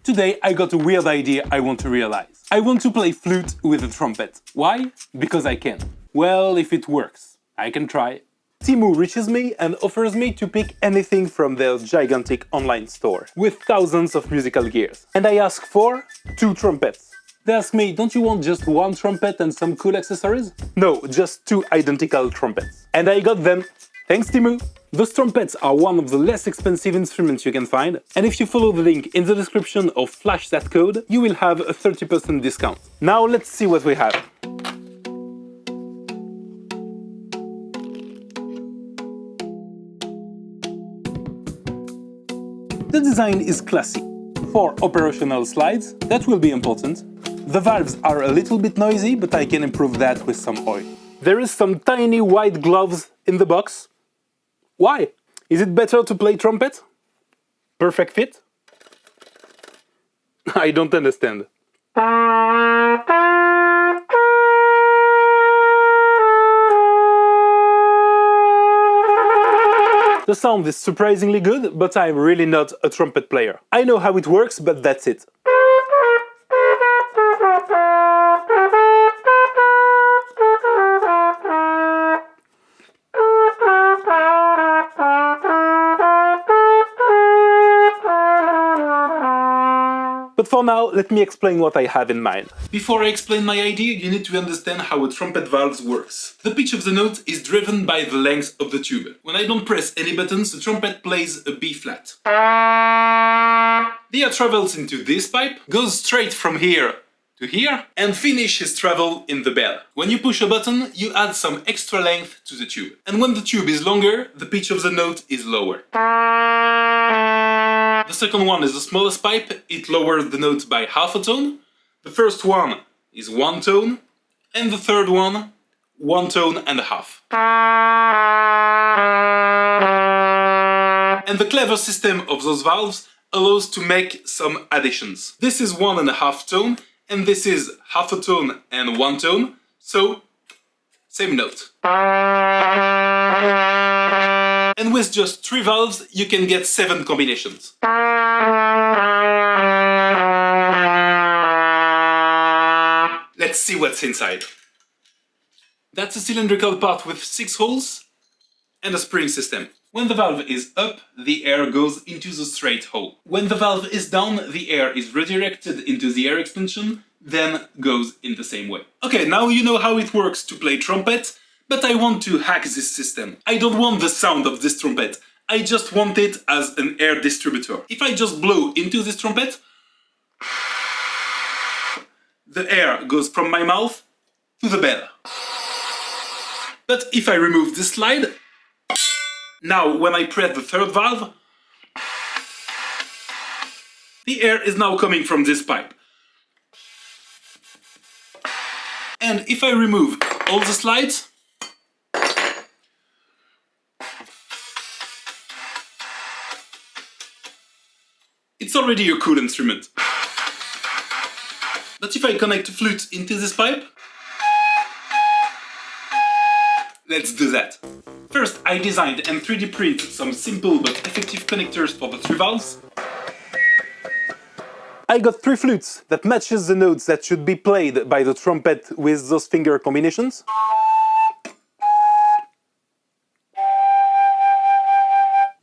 Today I got a weird idea I want to realize. I want to play flute with a trumpet. Why? Because I can. Well, if it works, I can try. Timu reaches me and offers me to pick anything from their gigantic online store, with thousands of musical gears. And I ask for 2 trumpets. They ask me, don't you want just 1 trumpet and some cool accessories? No, just 2 identical trumpets. And I got them. Thanks, Timu! Those trumpets are one of the less expensive instruments you can find, and if you follow the link in the description or flash that code, you will have a 30% discount. Now let's see what we have. The design is classy. 4 operational slides, that will be important. The valves are a little bit noisy, but I can improve that with some oil. There is some tiny white gloves in the box. Why? Is it better to play trumpet? Perfect fit? I don't understand. The sound is surprisingly good, but I'm really not a trumpet player. I know how it works, but that's it. But for now, let me explain what I have in mind. Before I explain my idea, you need to understand how a trumpet valve works. The pitch of the note is driven by the length of the tube. When I don't press any buttons, the trumpet plays a B flat. The air travels into this pipe, goes straight from here to here, and finishes travel in the bell. When you push a button, you add some extra length to the tube. And when the tube is longer, the pitch of the note is lower. The second one is the smallest pipe, it lowers the note by half a tone. The first one is 1 tone, and the third one, 1 tone and a half. And the clever system of those valves allows to make some additions. This is 1.5 tone, and this is half a tone and 1 tone, so same note. And with just 3 valves, you can get 7 combinations. Let's see what's inside. That's a cylindrical part with 6 holes and a spring system. When the valve is up, the air goes into the straight hole. When the valve is down, the air is redirected into the air expansion, then goes in the same way. Okay, now you know how it works to play trumpet, but I want to hack this system. I don't want the sound of this trumpet, I just want it as an air distributor. If I just blow into this trumpet, the air goes from my mouth to the bell. But if I remove this slide, now when I press the third valve, the air is now coming from this pipe. And if I remove all the slides, it's already a cool instrument. But if I connect a flute into this pipe, let's do that. First, I designed and 3D printed some simple but effective connectors for the 3 valves. I got 3 flutes that matches the notes that should be played by the trumpet with those finger combinations.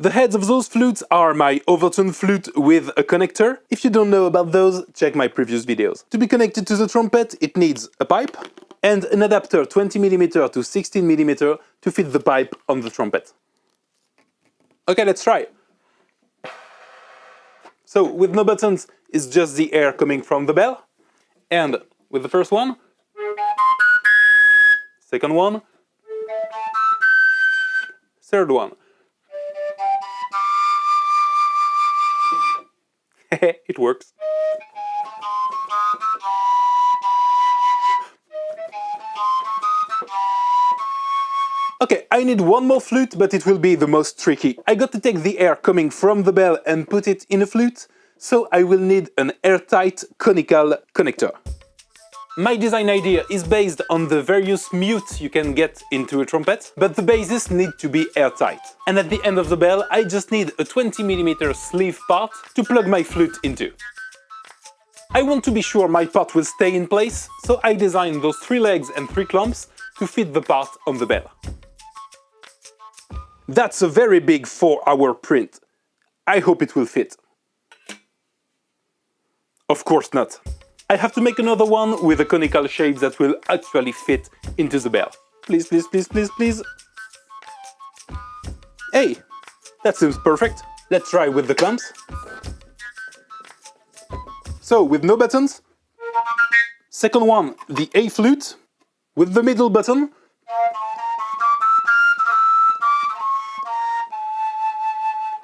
The heads of those flutes are my overtone flute with a connector. If you don't know about those, check my previous videos. To be connected to the trumpet, it needs a pipe and an adapter 20mm to 16mm to fit the pipe on the trumpet. Okay, let's try. So, with no buttons, it's just the air coming from the bell. And with the first one, second one, third one. It works. Okay, I need one more flute, but it will be the most tricky. I got to take the air coming from the bell and put it in a flute, so I will need an airtight conical connector. My design idea is based on the various mutes you can get into a trumpet, but the bases need to be airtight. And at the end of the bell, I just need a 20mm sleeve part to plug my flute into. I want to be sure my part will stay in place, so I designed those 3 legs and 3 clamps to fit the part on the bell. That's a very big 4-hour print. I hope it will fit. Of course not. I have to make another one with a conical shape that will actually fit into the bell. Please, please, please, please, please. Hey, that seems perfect. Let's try with the clamps. So, with no buttons. Second one, the A flute, with the middle button.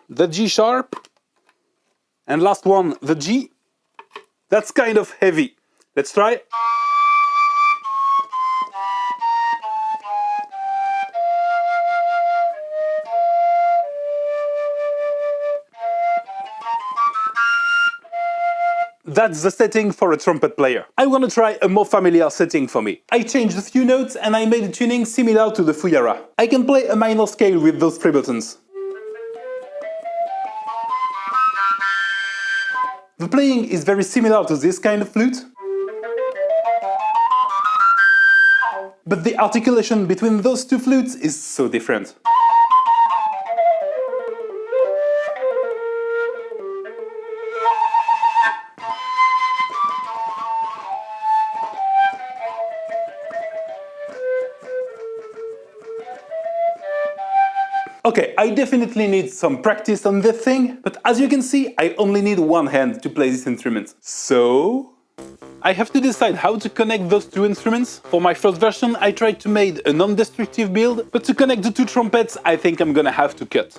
The G sharp. And last one, the G. That's kind of heavy. Let's try. That's the setting for a trumpet player. I want to try a more familiar setting for me. I changed a few notes and I made a tuning similar to the Fuyara. I can play a minor scale with those 3 buttons. The playing is very similar to this kind of flute, but the articulation between those 2 flutes is so different. Okay, I definitely need some practice on this thing, but as you can see, I only need 1 hand to play this instrument. So I have to decide how to connect those 2 instruments. For my first version, I tried to make a non-destructive build, but to connect the 2 trumpets, I think I'm gonna have to cut.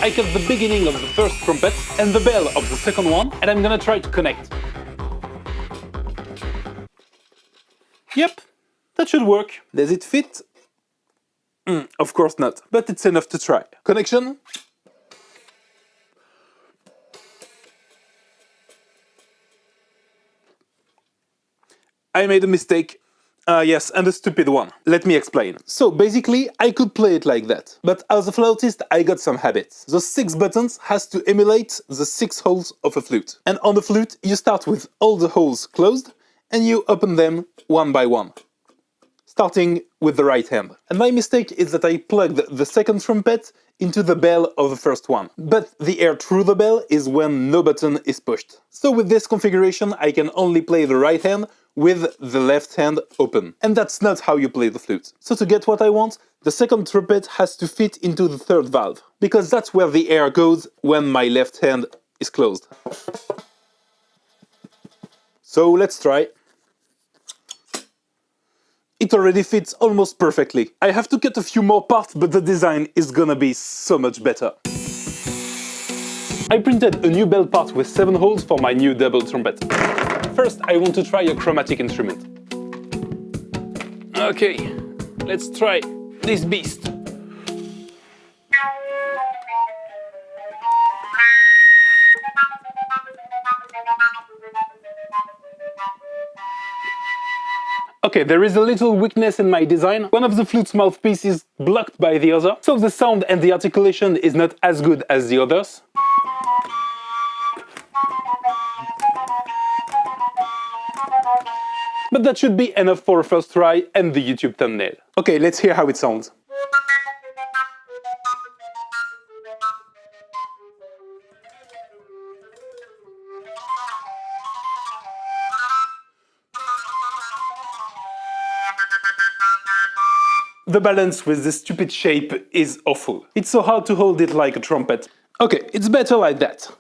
I cut the beginning of the first trumpet and the bell of the second one, and I'm gonna try to connect. Yep, that should work. Does it fit? Of course not, but it's enough to try. Connection? I made a mistake. Yes, and a stupid one. Let me explain. So basically, I could play it like that. But as a flautist, I got some habits. The 6 buttons has to emulate the 6 holes of a flute. And on the flute, you start with all the holes closed, and you open them one by one, starting with the right hand. And my mistake is that I plugged the second trumpet into the bell of the first one. But the air through the bell is when no button is pushed. So with this configuration, I can only play the right hand with the left hand open. And that's not how you play the flute. So to get what I want, the second trumpet has to fit into the third valve, because that's where the air goes when my left hand is closed. So let's try. It already fits almost perfectly. I have to cut a few more parts, but the design is gonna be so much better. I printed a new bell part with 7 holes for my new double trumpet. First, I want to try a chromatic instrument. Okay, let's try this beast. Okay, there is a little weakness in my design. One of the flute's mouthpiece is blocked by the other, so the sound and the articulation is not as good as the others. But that should be enough for a first try and the YouTube thumbnail. Okay, let's hear how it sounds. The balance with this stupid shape is awful. It's so hard to hold it like a trumpet. Okay, it's better like that.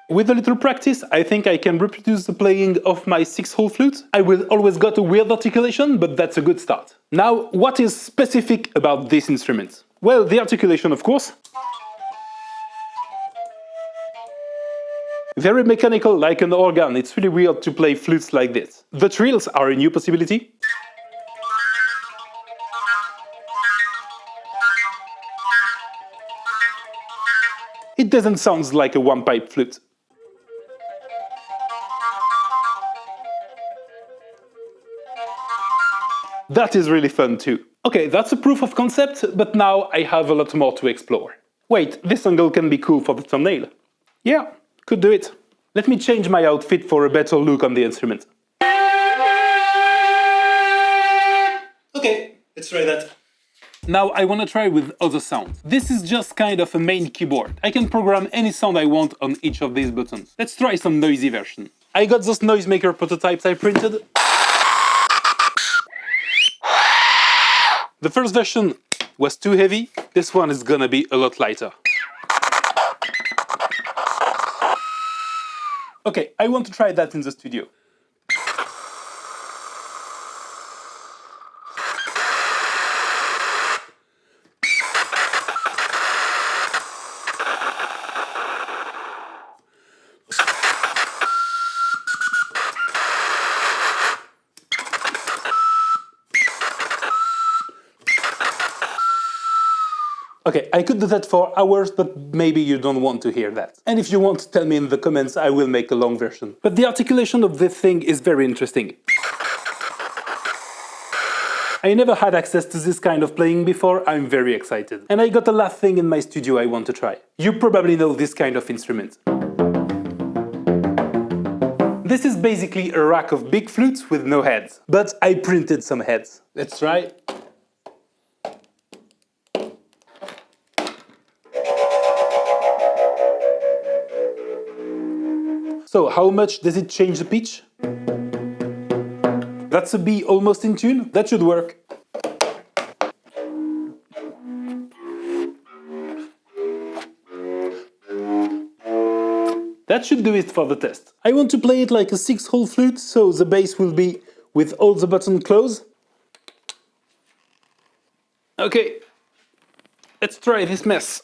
With a little practice, I think I can reproduce the playing of my 6-hole flute. I will always got a weird articulation, but that's a good start. Now, what is specific about this instrument? Well, the articulation, of course. Very mechanical, like an organ. It's really weird to play flutes like this. The trills are a new possibility. It doesn't sound like a one-pipe flute. That is really fun too. Okay, that's a proof of concept, but now I have a lot more to explore. Wait, this angle can be cool for the thumbnail. Yeah, could do it. Let me change my outfit for a better look on the instrument. Okay, let's try that. Now I want to try with other sounds. This is just kind of a main keyboard. I can program any sound I want on each of these buttons. Let's try some noisy version. I got those noisemaker prototypes I printed. The first version was too heavy. This one is gonna be a lot lighter. Okay, I want to try that in the studio. Okay, I could do that for hours, but maybe you don't want to hear that. And if you want, tell me in the comments, I will make a long version. But the articulation of this thing is very interesting. I never had access to this kind of playing before, I'm very excited. And I got a last thing in my studio I want to try. You probably know this kind of instrument. This is basically a rack of big flutes with no heads. But I printed some heads. Let's try. So, how much does it change the pitch? That's a B almost in tune. That should work. That should do it for the test. I want to play it like a 6-hole flute, so the bass will be with all the buttons closed. Okay, let's try this mess.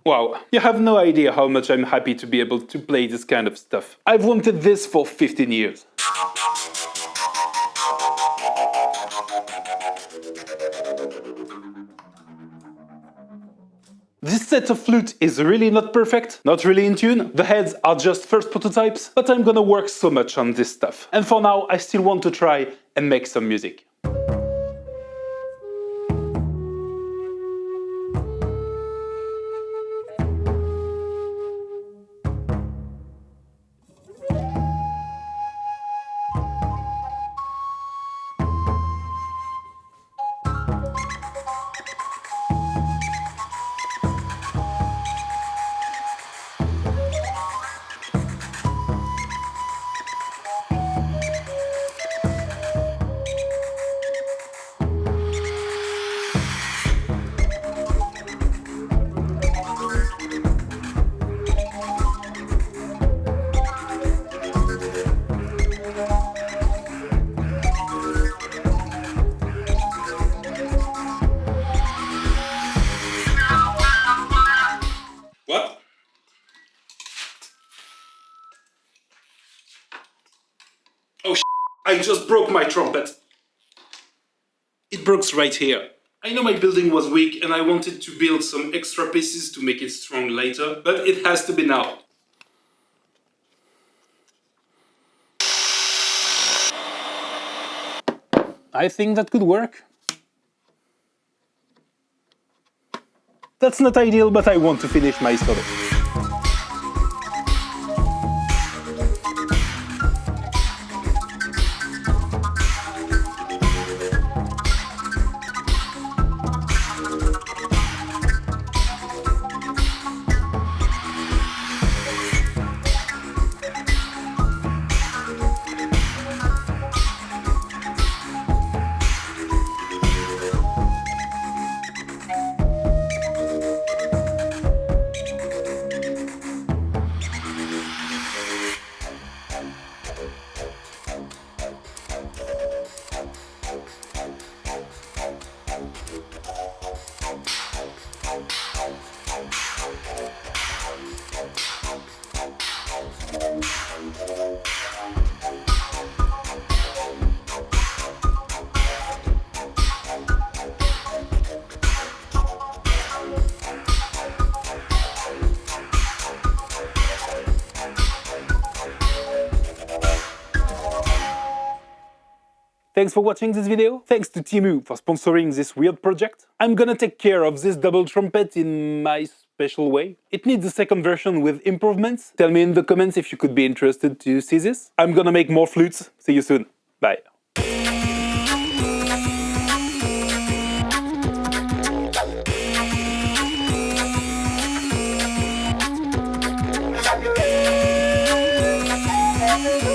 Wow, you have no idea how much I'm happy to be able to play this kind of stuff. I've wanted this for 15 years. This set of flute is really not perfect, not really in tune. The heads are just first prototypes, but I'm gonna work so much on this stuff. And for now, I still want to try and make some music. What? Oh, I just broke my trumpet. It broke right here. I know my building was weak and I wanted to build some extra pieces to make it strong later, but it has to be now. I think that could work. That's not ideal, but I want to finish my solo. Thanks for watching this video. Thanks to Timu for sponsoring this weird project. I'm gonna take care of this double trumpet in my special way. It needs a second version with improvements. Tell me in the comments if you could be interested to see this. I'm gonna make more flutes. See you soon. Bye. Thank you.